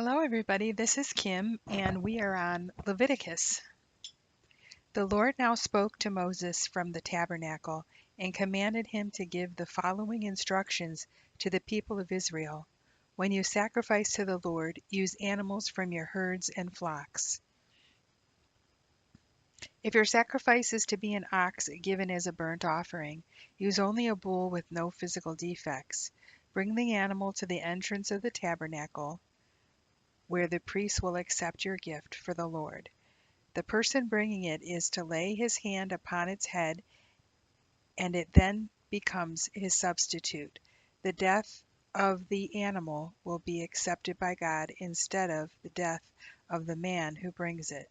Hello, everybody. This is Kim, and we are on Leviticus. The Lord now spoke to Moses from the tabernacle and commanded him to give the following instructions to the people of Israel. When you sacrifice to the Lord, use animals from your herds and flocks. If your sacrifice is to be an ox given as a burnt offering, use only a bull with no physical defects. Bring the animal to the entrance of the tabernacle, where the priest will accept your gift for the Lord. The person bringing it is to lay his hand upon its head, and it then becomes his substitute. The death of the animal will be accepted by God instead of the death of the man who brings it,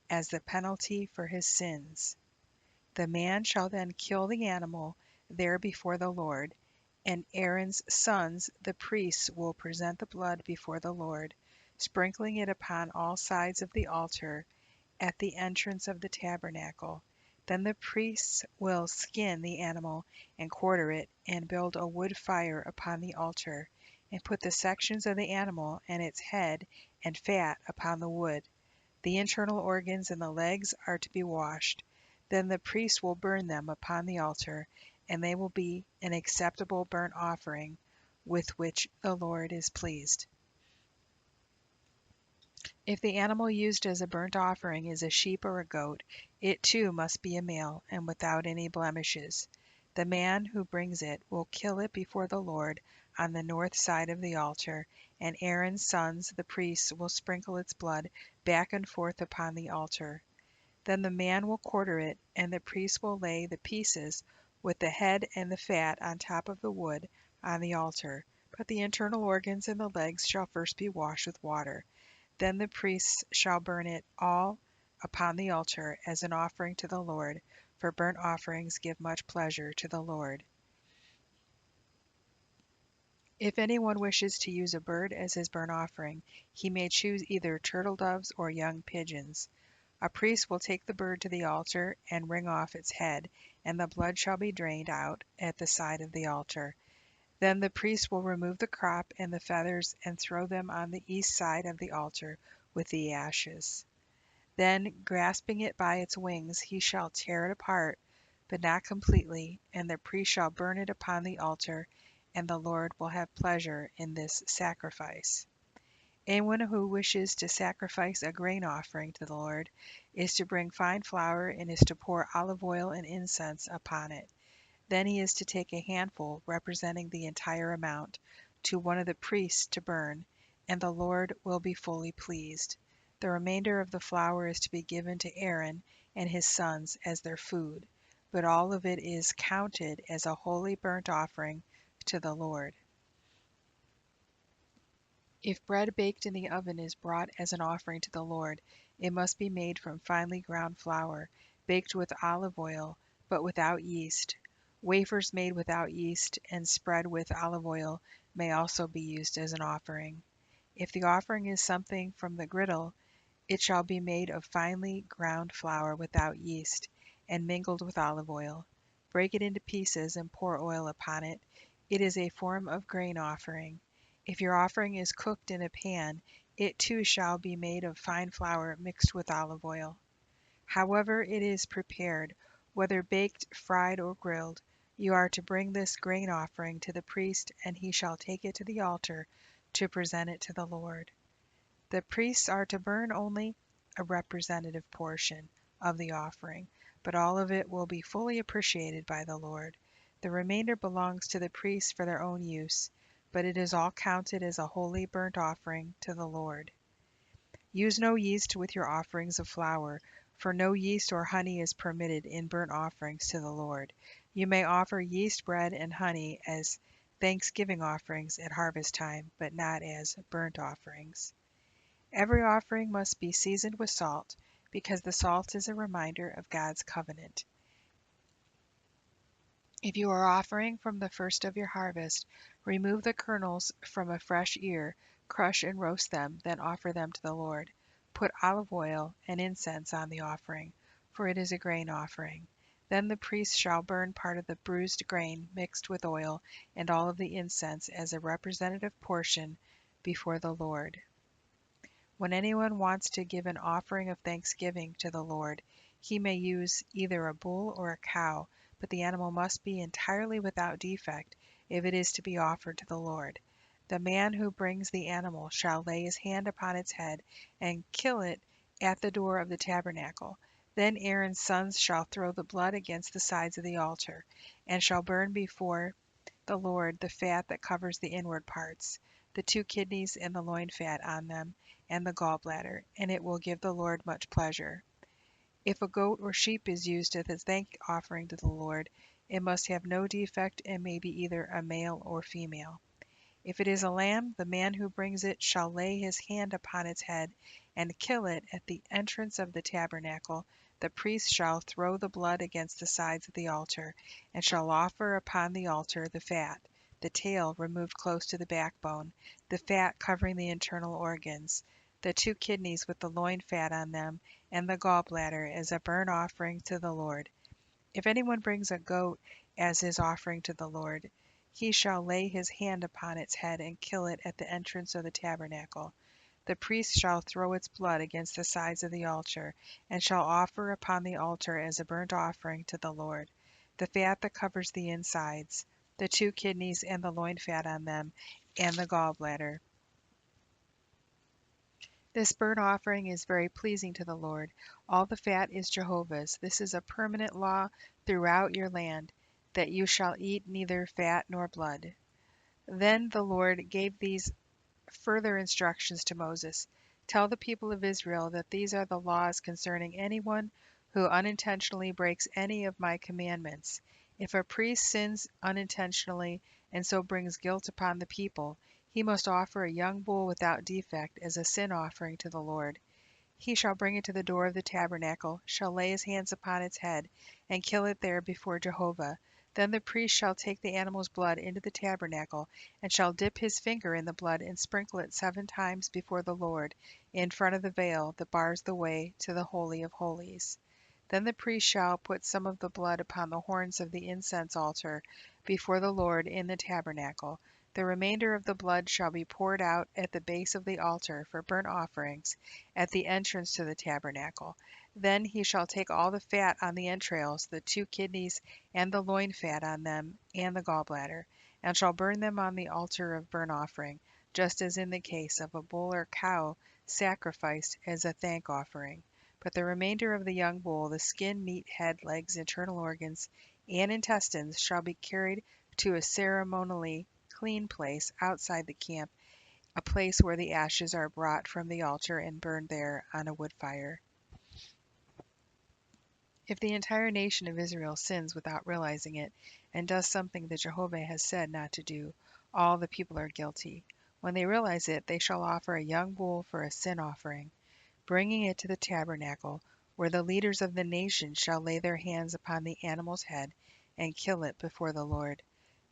as the penalty for his sins. The man shall then kill the animal there before the Lord, and Aaron's sons, the priests, will present the blood before the Lord, sprinkling it upon all sides of the altar at the entrance of the tabernacle. Then the priests will skin the animal and quarter it, and build a wood fire upon the altar, and put the sections of the animal and its head and fat upon the wood. The internal organs and the legs are to be washed. Then the priest will burn them upon the altar, and they will be an acceptable burnt offering with which the Lord is pleased. If the animal used as a burnt offering is a sheep or a goat, it too must be a male and without any blemishes. The man who brings it will kill it before the Lord on the north side of the altar, and Aaron's sons, the priests, will sprinkle its blood back and forth upon the altar. Then the man will quarter it, and the priest will lay the pieces with the head and the fat on top of the wood on the altar, but the internal organs and the legs shall first be washed with water. Then the priests shall burn it all upon the altar as an offering to the Lord, for burnt offerings give much pleasure to the Lord. If anyone wishes to use a bird as his burnt offering, he may choose either turtle doves or young pigeons. A priest will take the bird to the altar and wring off its head, and the blood shall be drained out at the side of the altar. Then the priest will remove the crop and the feathers and throw them on the east side of the altar with the ashes. Then, grasping it by its wings, he shall tear it apart, but not completely, and the priest shall burn it upon the altar, and the Lord will have pleasure in this sacrifice. Anyone who wishes to sacrifice a grain offering to the Lord is to bring fine flour and is to pour olive oil and incense upon it. Then he is to take a handful representing the entire amount to one of the priests to burn, and the Lord will be fully pleased. The remainder of the flour is to be given to Aaron and his sons as their food, but all of it is counted as a holy burnt offering to the Lord. If bread baked in the oven is brought as an offering to the Lord, it must be made from finely ground flour, baked with olive oil, but without yeast. Wafers made without yeast and spread with olive oil may also be used as an offering. If the offering is something from the griddle, it shall be made of finely ground flour without yeast, and mingled with olive oil. Break it into pieces and pour oil upon it. It is a form of grain offering. If your offering is cooked in a pan, it too shall be made of fine flour mixed with olive oil. However it is prepared, whether baked, fried, or grilled, you are to bring this grain offering to the priest, and he shall take it to the altar to present it to the Lord. The priests are to burn only a representative portion of the offering, but all of it will be fully appreciated by the Lord. The remainder belongs to the priests for their own use, but it is all counted as a holy burnt offering to the Lord. Use no yeast with your offerings of flour, for no yeast or honey is permitted in burnt offerings to the Lord. You may offer yeast bread and honey as thanksgiving offerings at harvest time, but not as burnt offerings. Every offering must be seasoned with salt, because the salt is a reminder of God's covenant. If you are offering from the first of your harvest, remove the kernels from a fresh ear, crush and roast them, then offer them to the Lord. Put olive oil and incense on the offering, for it is a grain offering. Then the priest shall burn part of the bruised grain mixed with oil and all of the incense as a representative portion before the Lord. When anyone wants to give an offering of thanksgiving to the Lord, he may use either a bull or a cow, but the animal must be entirely without defect if it is to be offered to the Lord. The man who brings the animal shall lay his hand upon its head and kill it at the door of the tabernacle. Then Aaron's sons shall throw the blood against the sides of the altar, and shall burn before the Lord the fat that covers the inward parts, the 2 kidneys and the loin fat on them, and the gallbladder, and it will give the Lord much pleasure. If a goat or sheep is used as a thank offering to the Lord, it must have no defect and may be either a male or female. If it is a lamb, the man who brings it shall lay his hand upon its head and kill it at the entrance of the tabernacle. The priest shall throw the blood against the sides of the altar, and shall offer upon the altar the fat, the tail removed close to the backbone, the fat covering the internal organs, the 2 kidneys with the loin fat on them, and the gallbladder as a burnt offering to the Lord. If anyone brings a goat as his offering to the Lord, he shall lay his hand upon its head and kill it at the entrance of the tabernacle. The priest shall throw its blood against the sides of the altar, and shall offer upon the altar as a burnt offering to the Lord the fat that covers the insides, the 2 kidneys and the loin fat on them, and the gallbladder. This burnt offering is very pleasing to the Lord. All the fat is Jehovah's. This is a permanent law throughout your land, that you shall eat neither fat nor blood. Then the Lord gave these further instructions to Moses. Tell the people of Israel that these are the laws concerning anyone who unintentionally breaks any of my commandments. If a priest sins unintentionally and so brings guilt upon the people, he must offer a young bull without defect as a sin offering to the Lord. He shall bring it to the door of the tabernacle, shall lay his hands upon its head, and kill it there before Jehovah. Then the priest shall take the animal's blood into the tabernacle, and shall dip his finger in the blood and sprinkle it 7 times before the Lord, in front of the veil that bars the way to the Holy of Holies. Then the priest shall put some of the blood upon the horns of the incense altar before the Lord in the tabernacle. The remainder of the blood shall be poured out at the base of the altar for burnt offerings at the entrance to the tabernacle. Then he shall take all the fat on the entrails, the 2 kidneys, and the loin fat on them, and the gallbladder, and shall burn them on the altar of burnt offering, just as in the case of a bull or cow sacrificed as a thank offering. But the remainder of the young bull, the skin, meat, head, legs, internal organs, and intestines, shall be carried to a ceremonially clean place outside the camp, a place where the ashes are brought from the altar and burned there on a wood fire. If the entire nation of Israel sins without realizing it, and does something that Jehovah has said not to do, all the people are guilty. When they realize it, they shall offer a young bull for a sin offering, bringing it to the tabernacle, where the leaders of the nation shall lay their hands upon the animal's head and kill it before the Lord.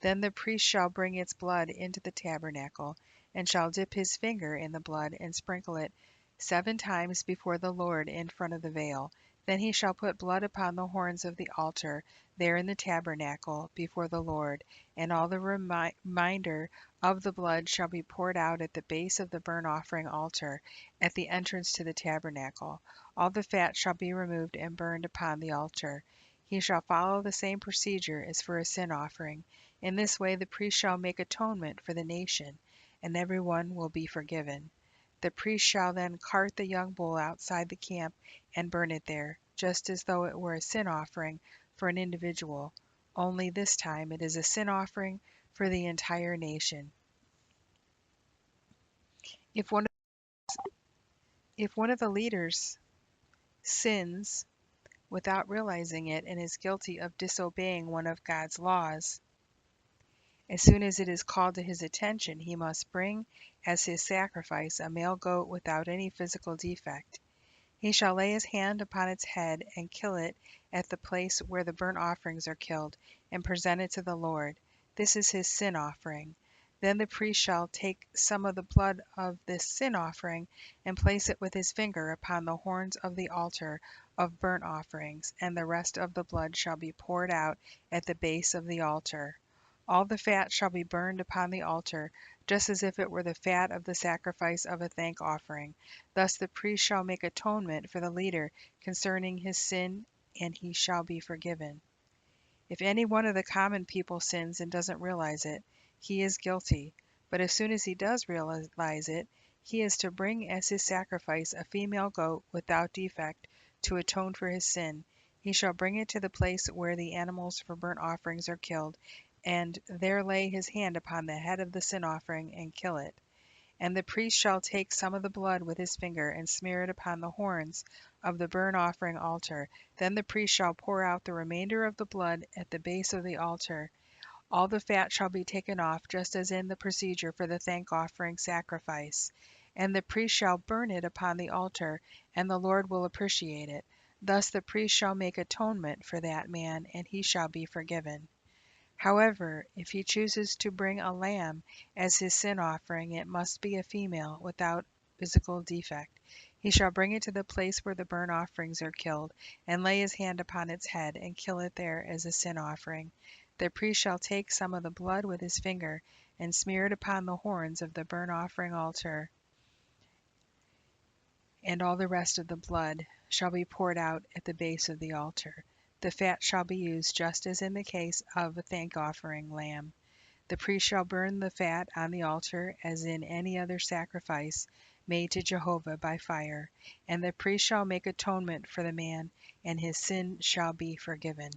Then the priest shall bring its blood into the tabernacle, and shall dip his finger in the blood and sprinkle it 7 times before the Lord in front of the veil. Then he shall put blood upon the horns of the altar there in the tabernacle before the Lord, and all the remainder of the blood shall be poured out at the base of the burnt offering altar at the entrance to the tabernacle. All the fat shall be removed and burned upon the altar. He shall follow the same procedure as for a sin offering. In this way the priest shall make atonement for the nation, and every one will be forgiven. The priest shall then cart the young bull outside the camp and burn it there, just as though it were a sin offering for an individual, only this time it is a sin offering for the entire nation. If one of the leaders sins without realizing it and is guilty of disobeying one of God's laws, as soon as it is called to his attention, he must bring as his sacrifice a male goat without any physical defect. He shall lay his hand upon its head and kill it at the place where the burnt offerings are killed, and present it to the Lord. This is his sin offering. Then the priest shall take some of the blood of this sin offering and place it with his finger upon the horns of the altar of burnt offerings, and the rest of the blood shall be poured out at the base of the altar. All the fat shall be burned upon the altar, just as if it were the fat of the sacrifice of a thank offering. Thus the priest shall make atonement for the leader concerning his sin, and he shall be forgiven. If any one of the common people sins and doesn't realize it, he is guilty. But as soon as he does realize it, he is to bring as his sacrifice a female goat without defect to atone for his sin. He shall bring it to the place where the animals for burnt offerings are killed, and there lay his hand upon the head of the sin offering and kill it. And the priest shall take some of the blood with his finger and smear it upon the horns of the burnt offering altar. Then the priest shall pour out the remainder of the blood at the base of the altar. All the fat shall be taken off, just as in the procedure for the thank offering sacrifice. And the priest shall burn it upon the altar, and the Lord will appreciate it. Thus the priest shall make atonement for that man, and he shall be forgiven. However, if he chooses to bring a lamb as his sin offering, it must be a female without physical defect. He shall bring it to the place where the burnt offerings are killed, and lay his hand upon its head, and kill it there as a sin offering. The priest shall take some of the blood with his finger, and smear it upon the horns of the burnt offering altar, and all the rest of the blood shall be poured out at the base of the altar. The fat shall be used just as in the case of a thank offering lamb. The priest shall burn the fat on the altar as in any other sacrifice made to Jehovah by fire, and the priest shall make atonement for the man, and his sin shall be forgiven.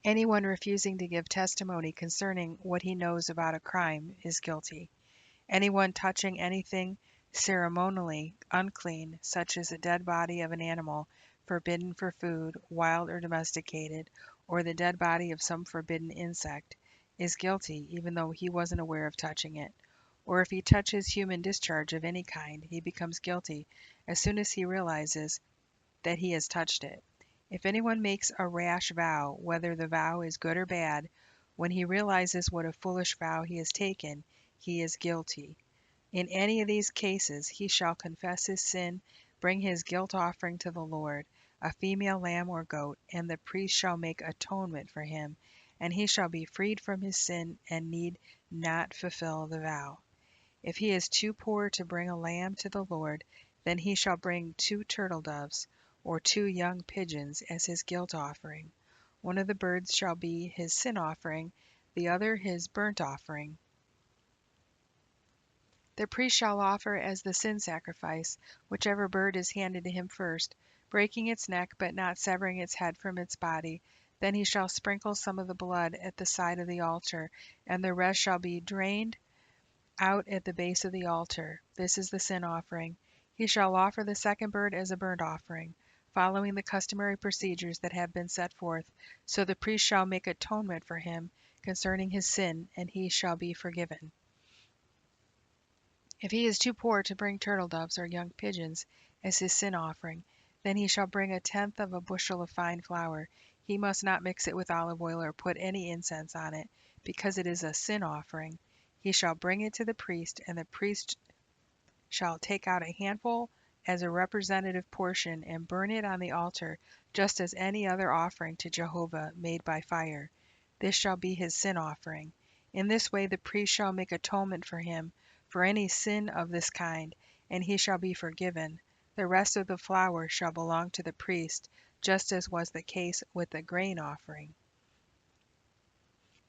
Anyone refusing to give testimony concerning what he knows about a crime is guilty. Anyone touching anything ceremonially unclean, such as a dead body of an animal forbidden for food, wild or domesticated, or the dead body of some forbidden insect, is guilty even though he wasn't aware of touching it. Or if he touches human discharge of any kind, he becomes guilty as soon as he realizes that he has touched it. If anyone makes a rash vow, whether the vow is good or bad, when he realizes what a foolish vow he has taken, he is guilty. In any of these cases he shall confess his sin, bring his guilt offering to the Lord, a female lamb or goat, and the priest shall make atonement for him, and he shall be freed from his sin and need not fulfill the vow. If he is too poor to bring a lamb to the Lord, then he shall bring 2 turtle doves or 2 young pigeons as his guilt offering. One of the birds shall be his sin offering, the other his burnt offering. The priest shall offer as the sin sacrifice whichever bird is handed to him first, breaking its neck but not severing its head from its body. Then he shall sprinkle some of the blood at the side of the altar, and the rest shall be drained out at the base of the altar. This is the sin offering. He shall offer the second bird as a burnt offering, following the customary procedures that have been set forth. So the priest shall make atonement for him concerning his sin, and he shall be forgiven. If he is too poor to bring turtle doves or young pigeons as his sin offering, then he shall bring 1/10 of a bushel of fine flour. He must not mix it with olive oil or put any incense on it, because it is a sin offering. He shall bring it to the priest, and the priest shall take out a handful as a representative portion and burn it on the altar, just as any other offering to Jehovah made by fire. This shall be his sin offering. In this way the priest shall make atonement for him for any sin of this kind, and he shall be forgiven. The rest of the flour shall belong to the priest, just as was the case with the grain offering.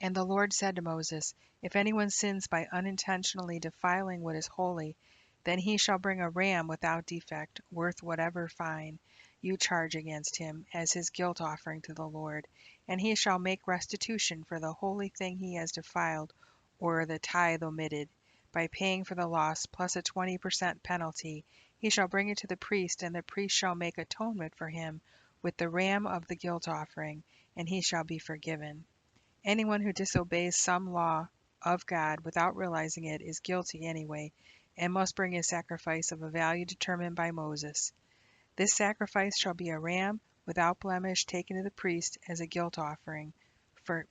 And the Lord said to Moses, If anyone sins by unintentionally defiling what is holy, then he shall bring a ram without defect, worth whatever fine you charge against him, as his guilt offering to the Lord. And he shall make restitution for the holy thing he has defiled, or the tithe omitted, by paying for the loss plus a 20% penalty. He shall bring it to the priest, and the priest shall make atonement for him with the ram of the guilt offering, and he shall be forgiven. Anyone who disobeys some law of God without realizing it is guilty anyway, and must bring a sacrifice of a value determined by Moses. This sacrifice shall be a ram without blemish taken to the priest as a guilt offering, for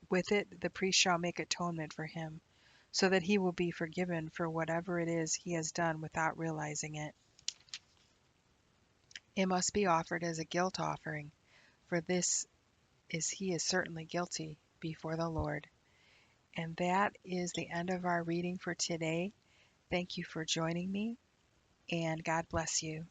with it the priest shall make atonement for him, so that he will be forgiven for whatever it is he has done without realizing it. It must be offered as a guilt offering, for this is he is certainly guilty before the Lord. And that is the end of our reading for today. Thank you for joining me, and God bless you.